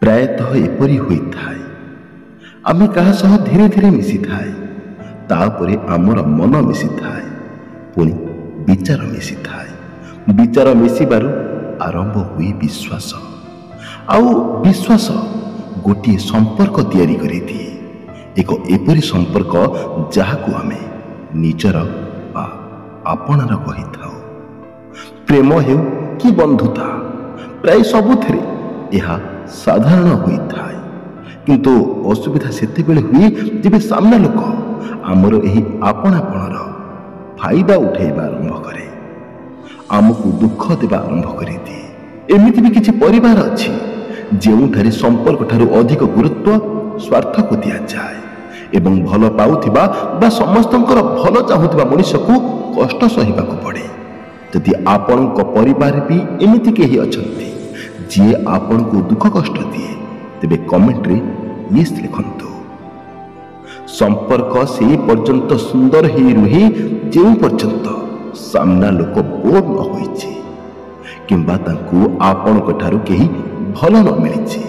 ପ୍ରାୟତଃ ଏପରି ହୋଇଥାଏ। ଆମେ କାହା ସହ ଧୀରେ ଧୀରେ ମିଶିଥାଏ, ତାପରେ ଆମର ମନ ମିଶିଥାଏ, ପୁଣି ବିଚାର ମିଶିଥାଏ। ବିଚାର ମିଶିବାରୁ ଆରମ୍ଭ ହୁଏ ବିଶ୍ୱାସ, ଆଉ ବିଶ୍ୱାସ ଗୋଟିଏ ସମ୍ପର୍କ ତିଆରି କରିଦିଏ। ଏକ ଏପରି ସମ୍ପର୍କ ଯାହାକୁ ଆମେ ନିଜର ବା ଆପଣାର କହିଥାଉ। ପ୍ରେମ ହେଉ କି ବନ୍ଧୁତା, ପ୍ରାୟ ସବୁଥିରେ ଏହା ସାଧାରଣ ହୋଇଥାଏ। କିନ୍ତୁ ଅସୁବିଧା ସେତେବେଳେ ହୁଏ ଯେବେ ସାମ୍ନା ଲୋକ ଆମର ଏହି ଆପଣାପଣର ଫାଇଦା ଉଠାଇବା ଆରମ୍ଭ କରେ, ଆମକୁ ଦୁଃଖ ଦେବା ଆରମ୍ଭ କରିଦିଏ। ଏମିତି ବି କିଛି ପରିବାର ଅଛି ଯେଉଁଠାରେ ସମ୍ପର୍କ ଠାରୁ ଅଧିକ ଗୁରୁତ୍ୱ ସ୍ୱାର୍ଥକୁ ଦିଆଯାଏ ଏବଂ ଭଲ ପାଉଥିବା ବା ସମସ୍ତଙ୍କର ଭଲ ଚାହୁଁଥିବା ମଣିଷକୁ କଷ୍ଟ ସହିବାକୁ ପଡ଼େ। ଯଦି ଆପଣଙ୍କ ପରିବାର ବି ଏମିତି କେହି ଅଛନ୍ତି ଯିଏ ଆପଣଙ୍କୁ ଦୁଃଖ କଷ୍ଟ ଦିଏ, ତେବେ କମେଣ୍ଟରେ ୟେସ୍ ଲେଖନ୍ତୁ। ସମ୍ପର୍କ ସେହି ପର୍ଯ୍ୟନ୍ତ ସୁନ୍ଦର ହେଇ ରୁହେ ଯେଉଁ ପର୍ଯ୍ୟନ୍ତ ସାମ୍ନା ଲୋକ ବୋର୍ ନ ହୋଇଛି, କିମ୍ବା ତାଙ୍କୁ ଆପଣଙ୍କ ଠାରୁ କେହି ଭଲ ନ ମିଳିଛି,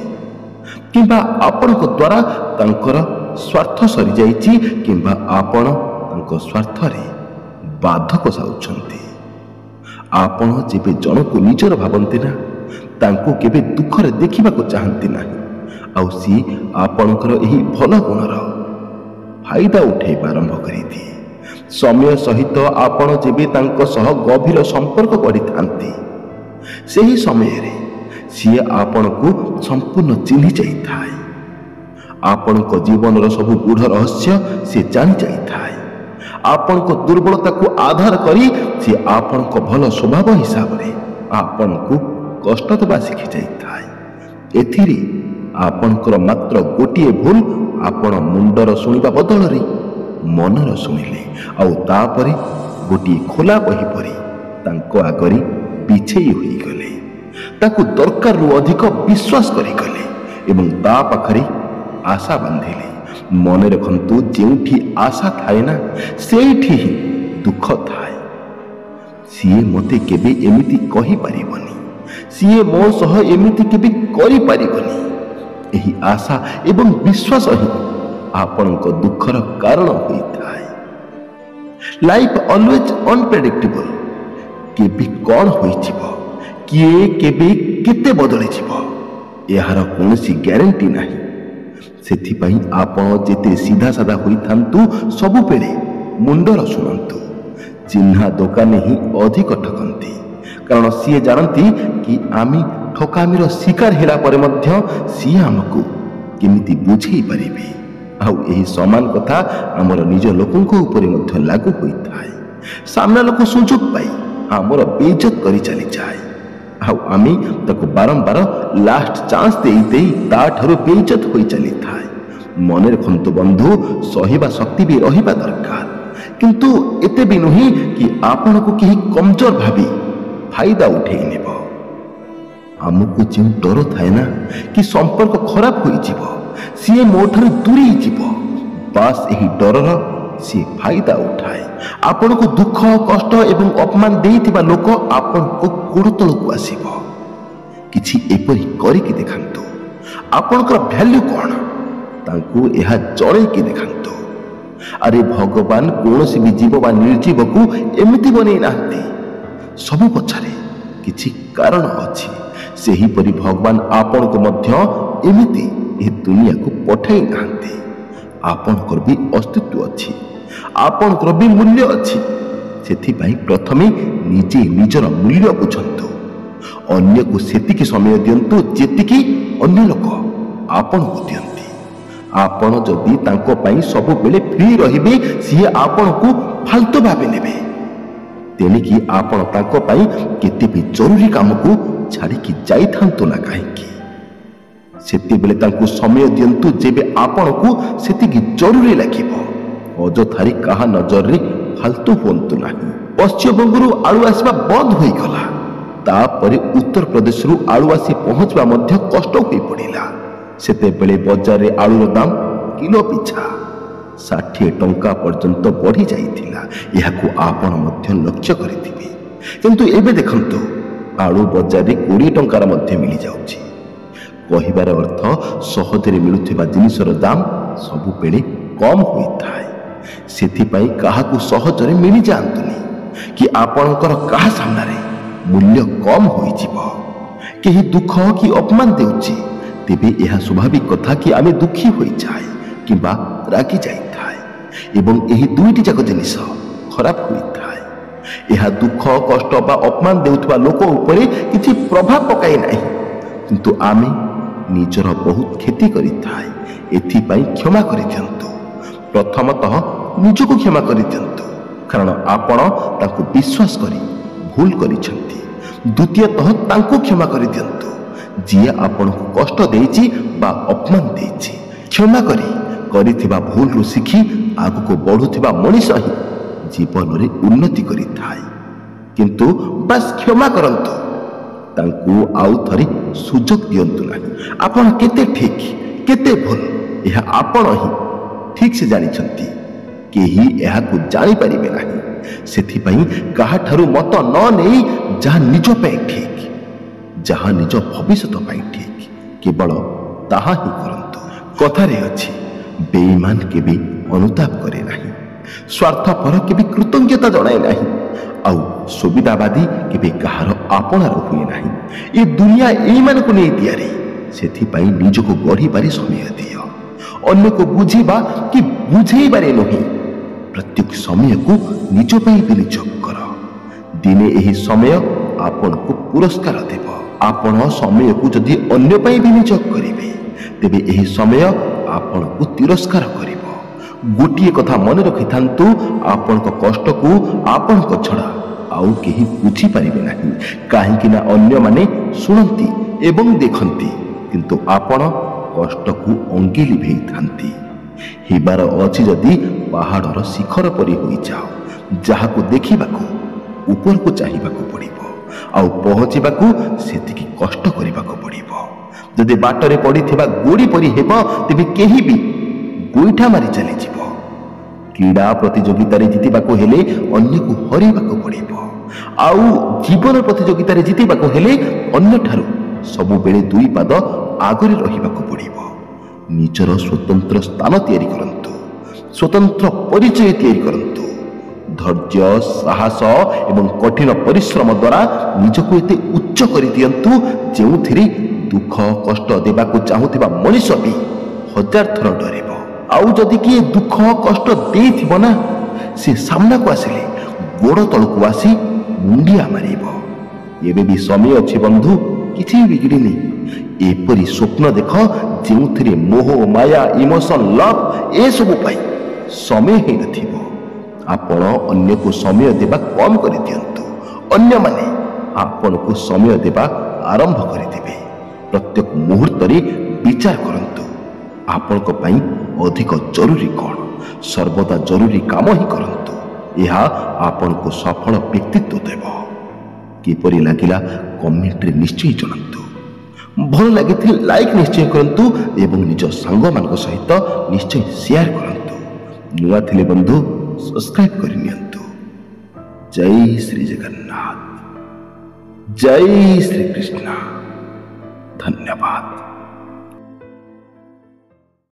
କିମ୍ବା ଆପଣଙ୍କ ଦ୍ୱାରା ତାଙ୍କର ସ୍ୱାର୍ଥ ସରିଯାଇଛି, କିମ୍ବା ଆପଣ ତାଙ୍କ ସ୍ୱାର୍ଥରେ ବାଧକ ସାଉଛନ୍ତି। ଆପଣ ଯେବେ ଜଣକୁ ନିଜର ଭାବନ୍ତି ନା, ତାଙ୍କୁ କେବେ ଦୁଃଖରେ ଦେଖିବାକୁ ଚାହାନ୍ତି ନାହିଁ, ଆଉ ସିଏ ଆପଣଙ୍କର ଏହି ଭଲ ଗୁଣର ଫାଇଦା ଉଠାଇବା ଆରମ୍ଭ କରିଦିଏ। ସମୟ ସହିତ ଆପଣ ଯେବେ ତାଙ୍କ ସହ ଗଭୀର ସମ୍ପର୍କ ଗଢ଼ିଥାନ୍ତି, ସେହି ସମୟରେ ସିଏ ଆପଣଙ୍କୁ ସମ୍ପୂର୍ଣ୍ଣ ଚିହ୍ନି ଯାଇଥାଏ। ଆପଣଙ୍କ ଜୀବନର ସବୁ ଗୂଢ଼ ରହସ୍ୟ ସେ ଜାଣି ଯାଇଥାଏ। ଆପଣଙ୍କ ଦୁର୍ବଳତାକୁ ଆଧାର କରି ସେ ଆପଣଙ୍କ ଭଲ ସ୍ୱଭାବ ହିସାବରେ ଆପଣଙ୍କୁ କଷ୍ଟ ଦେବା ଶିଖି ଯାଇଥାଏ। ଏଥିରେ ଆପଣଙ୍କର ମାତ୍ର ଗୋଟିଏ ଭୁଲ, ଆପଣ ମୁଣ୍ଡର ଶୁଣିବା ବଦଳରେ ମନର ଶୁଣିଲେ, ଆଉ ତାପରେ ଗୋଟିଏ ଖୋଲା ବହି ପରି ତାଙ୍କ ଆଗରେ ବିଛେଇ ହୋଇଗଲେ, ତାକୁ ଦରକାରରୁ ଅଧିକ ବିଶ୍ୱାସ କରିଗଲେ ଏବଂ ତା ପାଖରେ ଆଶା ବାନ୍ଧିଲେ। ମନେ ରଖନ୍ତୁ, ଯେଉଁଠି ଆଶା ଥାଏ ନା, ସେଇଠି ହିଁ ଦୁଃଖ ଥାଏ। ସିଏ ମୋତେ କେବେ ଏମିତି କହିପାରିବନି, ସିଏ ମୋ ସହ ଏମିତି କେବେ କରିପାରିବନି। ଏହି ଆଶା ଏବଂ ବିଶ୍ୱାସ ହିଁ ଆପଣଙ୍କ ଦୁଃଖର କାରଣ ହୋଇଥାଏ। Life always unpredictable. କେବେ କ'ଣ ହୋଇଯିବ, କିଏ କେବେ କେତେ ବଦଳିଯିବ, ଏହାର କୌଣସି ଗ୍ୟାରେଣ୍ଟି ନାହିଁ। ସେଥିପାଇଁ ଆପଣ ଯେତେ ସିଧା ସାଧା ହୋଇଥାନ୍ତୁ, ସବୁବେଳେ ମୁଣ୍ଡର ଶୁଣନ୍ତୁ। ଚିହ୍ନା ଦୋକାନୀ ହିଁ ଅଧିକ ଠକନ୍ତି, କାରଣ ସିଏ ଜାଣନ୍ତି କି ଆମେ ଠକାମିର ଶିକାର ହେଲା ପରେ ମଧ୍ୟ ସିଏ ଆମକୁ କେମିତି ବୁଝେଇ ପାରିବେ। ଆଉ ଏହି ସମାନ କଥା ଆମର ନିଜ ଲୋକଙ୍କ ଉପରେ ମଧ୍ୟ ଲାଗୁ ହୋଇଥାଏ। ସାମ୍ନା ଲୋକ ସୁଯୋଗ ପାଇ ଆମର ବେଇଜ୍ଜତ କରି ଚାଲିଯାଏ, ଆଉ ଆମେ ତାକୁ ବାରମ୍ବାର ଲାଷ୍ଟ ଚାନ୍ସ ଦେଇ ଦେଇ ତାଠାରୁ ବେଇଜ୍ଜତ ହୋଇ ଚାଲିଥାଏ। ମନେ ରଖନ୍ତୁ ବନ୍ଧୁ, ସହିବା ଶକ୍ତି ବି ରହିବା ଦରକାର, କିନ୍ତୁ ଏତେ ବି ନୁହେଁ କି ଆପଣଙ୍କୁ କେହି କମଜୋର ଭାବି ଫାଇଦା ଉଠେଇ ନେବ। ଆମକୁ ଯେଉଁ ଡର ଥାଏ ନା କି ସମ୍ପର୍କ ଖରାପ ହୋଇଯିବ, ସିଏ ମୋ ଠାରୁ ଦୂରେଇ ଯିବ, ବାସ୍ ଏହି ଡରର ସିଏ ଫାଇଦା ଉଠାଏ। ଆପଣଙ୍କୁ ଦୁଃଖ, କଷ୍ଟ ଏବଂ ଅପମାନ ଦେଇଥିବା ଲୋକ ଆପଣଙ୍କ ଗୋଡ଼ ତଳକୁ ଆସିବ। କିଛି ଏପରି କରିକି ଦେଖାନ୍ତୁ। ଆପଣଙ୍କର ଭ୍ୟାଲ୍ୟୁ କ'ଣ, ତାଙ୍କୁ ଏହା ଜଣେଇକି ଦେଖାନ୍ତୁ। ଆରେ ଭଗବାନ କୌଣସି ବି ଜୀବ ବା ନିର୍ଜୀବକୁ ଏମିତି ବନେଇ ନାହାନ୍ତି, ସବୁ ପଛରେ କିଛି କାରଣ ଅଛି। ସେହିପରି ଭଗବାନ ଆପଣଙ୍କୁ ମଧ୍ୟ ଏମିତି ଏ ଦୁନିଆକୁ ପଠାଇ ନାହାନ୍ତି। ଆପଣଙ୍କର ବି ଅସ୍ତିତ୍ୱ ଅଛି, ଆପଣଙ୍କର ବି ମୂଲ୍ୟ ଅଛି। ସେଥିପାଇଁ ପ୍ରଥମେ ନିଜେ ନିଜର ମୂଲ୍ୟ ବୁଝନ୍ତୁ। ଅନ୍ୟକୁ ସେତିକି ସମୟ ଦିଅନ୍ତୁ ଯେତିକି ଅନ୍ୟ ଲୋକ ଆପଣଙ୍କୁ ଦିଅନ୍ତି। ଆପଣ ଯଦି ତାଙ୍କ ପାଇଁ ସବୁବେଳେ ଫ୍ରି ରହିବେ, ସିଏ ଆପଣଙ୍କୁ ଫାଲତୁ ଭାବି ନେବେ। ତେଣିକି ଆପଣ ତାଙ୍କ ପାଇଁ କେତେ ବି ଜରୁରୀ କାମକୁ ଛାଡ଼ିକି ଯାଇଥାନ୍ତୁ ନା କାହିଁକି, ସେତେବେଳେ ତାଙ୍କୁ ସମୟ ଦିଅନ୍ତୁ ଯେବେ ଆପଣଙ୍କୁ ସେତିକି ଜରୁରୀ ଲାଗିବ। ଅଯଥାରେ କାହା ନଜରରେ ଫାଲତୁ ହୁଅନ୍ତୁ ନାହିଁ। ପଶ୍ଚିମବଙ୍ଗରୁ ଆଳୁ ଆସିବା ବନ୍ଦ ହୋଇଗଲା, ତାପରେ ଉତ୍ତରପ୍ରଦେଶରୁ ଆଳୁ ଆସି ପହଞ୍ଚିବା ମଧ୍ୟ କଷ୍ଟ ହୋଇପଡ଼ିଲା। ସେତେବେଳେ ବଜାରରେ ଆଳୁର ଦାମ କିଲୋ ପିଛା 60 ଟଙ୍କା ପର୍ଯ୍ୟନ୍ତ ବଢ଼ି ଯାଇଥିଲା। ଏହାକୁ ଆପଣ ମଧ୍ୟ ଲକ୍ଷ୍ୟ କରିଥିବେ। କିନ୍ତୁ ଏବେ ଦେଖନ୍ତୁ, ଆଳୁ ବଜାରରେ 20 ଟଙ୍କାର ମଧ୍ୟ ମିଳିଯାଉଛି। କହିବାର ଅର୍ଥ ସହଜରେ ମିଳୁଥିବା ଜିନିଷର ଦାମ ସବୁବେଳେ କମ୍ ହୋଇଥାଏ। ସେଥିପାଇଁ କାହାକୁ ସହଜରେ ମିଳିଯାଆନ୍ତୁନି କି ଆପଣଙ୍କର କାହା ସାମ୍ନାରେ ମୂଲ୍ୟ କମ୍ ହୋଇଯିବ। କେହି ଦୁଃଖ କି ଅପମାନ ଦେଉଛି, ତେବେ ଏହା ସ୍ୱାଭାବିକ କଥା କି ଆମେ ଦୁଃଖୀ ହୋଇଯାଏ କିମ୍ବା ରାଗି ଯାଇଥାଏ ଏବଂ ଏହି ଦୁଇଟି ଯାକ ଜିନିଷ ଖରାପ ହୋଇଥାଏ। ଏହା ଦୁଃଖ କଷ୍ଟ ବା ଅପମାନ ଦେଉଥିବା ଲୋକ ଉପରେ କିଛି ପ୍ରଭାବ ପକାଏ ନାହିଁ, କିନ୍ତୁ ଆମେ ନିଜର ବହୁତ କ୍ଷତି କରିଥାଏ। ଏଥିପାଇଁ କ୍ଷମା କରିଦିଅନ୍ତୁ। ପ୍ରଥମତଃ ନିଜକୁ କ୍ଷମା କରିଦିଅନ୍ତୁ, କାରଣ ଆପଣ ତାଙ୍କୁ ବିଶ୍ୱାସ କରି ଭୁଲ କରିଛନ୍ତି। ଦ୍ୱିତୀୟତଃ ତାଙ୍କୁ କ୍ଷମା କରିଦିଅନ୍ତୁ ଯିଏ ଆପଣଙ୍କୁ କଷ୍ଟ ଦେଇଛି ବା ଅପମାନ ଦେଇଛି। କ୍ଷମା କରିଥିବା ଭୁଲରୁ ଶିଖି ଆଗକୁ ବଢ଼ୁଥିବା ମଣିଷ ହିଁ ଜୀବନରେ ଉନ୍ନତି କରିଥାଏ। କିନ୍ତୁ ବାସ୍ କ୍ଷମା କରନ୍ତୁ, ତାଙ୍କୁ ଆଉ ଥରେ ସୁଯୋଗ ଦିଅନ୍ତୁ ନାହିଁ। ଆପଣ କେତେ ଠିକ୍ କେତେ ଭୁଲ ଏହା ଆପଣ ହିଁ ଠିକ୍ ସେ ଜାଣିଛନ୍ତି, କେହି ଏହାକୁ ଜାଣିପାରିବେ ନାହିଁ। ସେଥିପାଇଁ କାହାଠାରୁ ମତ ନ ନେଇ ଯାହା ନିଜ ପାଇଁ ଠିକ୍, ଯାହା ନିଜ ଭବିଷ୍ୟତ ପାଇଁ ଠିକ୍, କେବଳ ତାହା ହିଁ କରନ୍ତୁ। କଥାରେ ଅଛି, ବେଇମାନ କେବେ ଅନୁତାପ କରେ ନାହିଁ, ସ୍ୱାର୍ଥପର କେବେ କୃତଜ୍ଞତା ଜଣାଏ ନାହିଁ, ଆଉ ସୁବିଧାବାଦୀ କେବେ କାହାର ଆପଣାର ହୁଏ ନାହିଁ। ଏ ଦୁନିଆ ଏଇମାନଙ୍କୁ ନେଇ ତିଆରି। ସେଥିପାଇଁ ନିଜକୁ ଗଢ଼ିବାରେ ସମୟ ଦିଅ। ଅନ୍ୟକୁ ବୁଝିବା କି ବୁଝେଇବାରେ ନୁହେଁ, ପ୍ରତ୍ୟେକ ସମୟକୁ ନିଜ ପାଇଁ ବିନିଯୋଗ କର। ଦିନେ ଏହି ସମୟ ଆପଣଙ୍କୁ ପୁରସ୍କାର ଦେବ। ଆପଣ ସମୟକୁ ଯଦି ଅନ୍ୟ ପାଇଁ ବିନିଯୋଗ କରିବେ, ତେବେ ଏହି ସମୟ ଆପଣଙ୍କୁ ତିରସ୍କାର କରିବ। ଗୋଟିଏ କଥା ମନେ ରଖିଥାନ୍ତୁ, ଆପଣଙ୍କ କଷ୍ଟକୁ ଆପଣଙ୍କ ଛଡ଼ା ଆଉ କେହି ବୁଝିପାରିବେ ନାହିଁ। କାହିଁକି ନା ଅନ୍ୟମାନେ ଶୁଣନ୍ତି ଏବଂ ଦେଖନ୍ତି, କିନ୍ତୁ ଆପଣ କଷ୍ଟକୁ ଅଙ୍ଗି ଲିଭେଇଥାନ୍ତି। ହେବାର ଅଛି ଯଦି ପାହାଡ଼ର ଶିଖର ପରି ହୋଇଯାଅ, ଯାହାକୁ ଦେଖିବାକୁ ଉପରକୁ ଚାହିଁବାକୁ ପଡ଼ିବ, ଆଉ ପହଞ୍ଚିବାକୁ ସେତିକି କଷ୍ଟ କରିବାକୁ ପଡ଼ିବ। ଯଦି ବାଟରେ ପଡ଼ିଥିବା ଗୋଡ଼ି ପରି ହେବ, ତେବେ କେହି ବି ଗୋଇଠା ମାରି ଚାଲିଯିବ। କ୍ରୀଡ଼ା ପ୍ରତିଯୋଗିତାରେ ଜିତିବାକୁ ହେଲେ ଅନ୍ୟକୁ ହରାଇବାକୁ ପଡ଼ିବ, ଆଉ ଜୀବନ ପ୍ରତିଯୋଗିତାରେ ଜିତିବାକୁ ହେଲେ ଅନ୍ୟଠାରୁ ସବୁବେଳେ 2 ପାଦ ଆଗରେ ରହିବାକୁ ପଡ଼ିବ। ନିଜର ସ୍ୱତନ୍ତ୍ର ସ୍ଥାନ ତିଆରି କରନ୍ତୁ, ସ୍ୱତନ୍ତ୍ର ପରିଚୟ ତିଆରି କରନ୍ତୁ। ଧୈର୍ଯ୍ୟ, ସାହସ ଏବଂ କଠିନ ପରିଶ୍ରମ ଦ୍ୱାରା ନିଜକୁ ଏତେ ଉଚ୍ଚ କରିଦିଅନ୍ତୁ, ଯେଉଁଥିରେ ଦୁଃଖ କଷ୍ଟ ଦେବାକୁ ଚାହୁଁଥିବା ମଣିଷ ବି 1000 ଥର ଡରିବ। ଆଉ ଯଦି କିଏ ଦୁଃଖ କଷ୍ଟ ଦେଇଥିବ ନା, ସେ ସାମ୍ନାକୁ ଆସିଲେ ଗୋଡ଼ ତଳକୁ ଆସି ମୁଣ୍ଡିଆ ମାରିବ। ଏବେ ବି ସମୟ ଅଛି ବନ୍ଧୁ, କିଛି ବିଗିଡ଼ିନି। ଏପରି ସ୍ୱପ୍ନ ଦେଖ ଯେଉଁଥିରେ ମୋହ, ମାୟା, ଇମୋସନ, ଲଭ୍ ଏସବୁ ପାଇଁ ସମୟ ହେଇନଥିବ। ଆପଣ ଅନ୍ୟକୁ ସମୟ ଦେବା କମ୍ କରିଦିଅନ୍ତୁ, ଅନ୍ୟମାନେ ଆପଣଙ୍କୁ ସମୟ ଦେବା ଆରମ୍ଭ କରିଦେବେ। ପ୍ରତ୍ୟେକ ମୁହୂର୍ତ୍ତରେ ବିଚାର କରନ୍ତୁ, ଆପଣଙ୍କ ପାଇଁ ଅଧିକ ଜରୁରୀ କ'ଣ। ସର୍ବଦା ଜରୁରୀ କାମ ହିଁ କରନ୍ତୁ, ଏହା ଆପଣଙ୍କୁ ସଫଳ ବ୍ୟକ୍ତିତ୍ୱ ଦେବ। କିପରି ଲାଗିଲା କମେଣ୍ଟରେ ନିଶ୍ଚୟ ଜଣାନ୍ତୁ। ଭଲ ଲାଗିଥିଲେ ଲାଇକ୍ ନିଶ୍ଚୟ କରନ୍ତୁ ଏବଂ ନିଜ ସାଙ୍ଗମାନଙ୍କ ସହିତ ନିଶ୍ଚୟ ସେୟାର କରନ୍ତୁ। ନୂଆ ଥିଲେ ବନ୍ଧୁ ସବସ୍କ୍ରାଇବ୍ କରିନିଅନ୍ତୁ। ଜୟ ଶ୍ରୀ ଜଗନ୍ନାଥ, ଜୟ ଶ୍ରୀ କୃଷ୍ଣ। ଧନ୍ୟବାଦ।